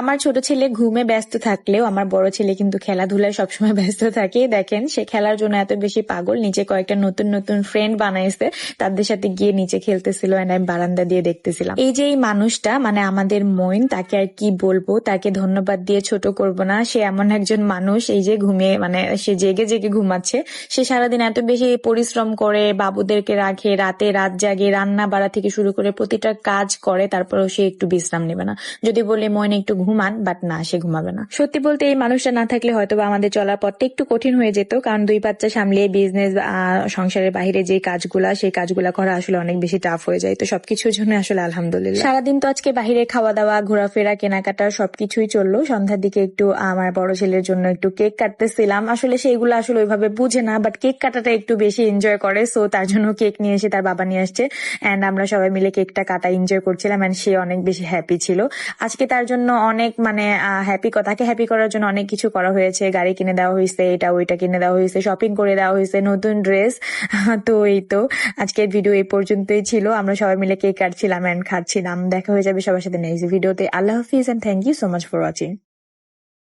আমার ছোট ছেলে ঘুমে ব্যস্ত থাকলেও আমার বড় ছেলে কিন্তু খেলাধুলায় সবসময় ব্যস্ত থাকে। দেখেন সে খেলার জন্য এত বেশি পাগল, নিচে কয়েকটা নতুন নতুন ফ্রেন্ড বানাইছে, তাদের সাথে গিয়ে নিচে খেলতেছিল এন্ড আমি বারান্দা দিয়ে দেখতেছিলাম। এই যে এই মানুষটা মানে আমাদের মইন, তাকে আর কি বলবো, তাকে ধন্যবাদ দিয়ে ছোট করব না। সে এমন একজন মানুষ, এই যে ঘুমিয়ে মানে সে জেগে জেগে ঘুমাচ্ছে, সে সারাদিন এত বেশি পরিশ্রম করে, বাবুদেরকে রাখে, রাতে রাত জাগে, রান্না বাড়া থেকে শুরু করে প্রতিটা কাজ করে, তারপরেও সে একটু বিশ্রাম নেবে না। যদি বলি মইন একটু ঘুমান, বাট না, সে ঘুমাবে না। সত্যি বলতে এই মানুষটা না থাকলে হয়তো বা আমাদের চলার পথটা একটু কঠিন হয়ে যেত, কারণ 2 বাচ্চা সামলিয়ে বিজনেস, সংসারের বাইরে যে কাজগুলা, সেই কাজগুলা করা আসলে অনেক বেশি টাফ হয়ে যায়। তো সবকিছুর জন্য আসলে আলহামদুলিল্লাহ। সারাদিন তো আজকে বাইরে খাওয়া দাওয়া, ঘোরাফেরা, কেনাকাটা সবকিছুই চললো। সন্ধ্যার দিকে একটু আমার বড় ছেলের জন্য একটু কেক কাটতেছিলাম। আসলে সেইগুলো আসলে ওইভাবে বুঝে না, বাট কেক কাটাটা একটু বেশি এনজয় করে, সো তার জন্য কেক নিয়ে এসে তার বাবা নিয়ে আসছে এন্ড আমরা সবাই মিলে কেকটা কাটা এনজয় করছিলাম এন্ড সে অনেক বেশি হ্যাপি ছিল। আজকে তার জন্য অনেক মানে তাকে হ্যাপি করার জন্য অনেক কিছু করা হয়েছে, গাড়ি কিনে দেওয়া হয়েছে, এটা ওইটা কিনে দেওয়া হয়েছে, শপিং করে দেওয়া হয়েছে, নতুন ড্রেস। তো এই তো আজকের ভিডিও এই পর্যন্তই ছিল। আমরা সবাই মিলে কেক কাটছিলাম এন্ড খাচ্ছিলাম। দেখা হয়ে যাবে সবার সাথে নেক্সট ভিডিওতে। আল্লাহ হাফিজ and thank you so much for watching.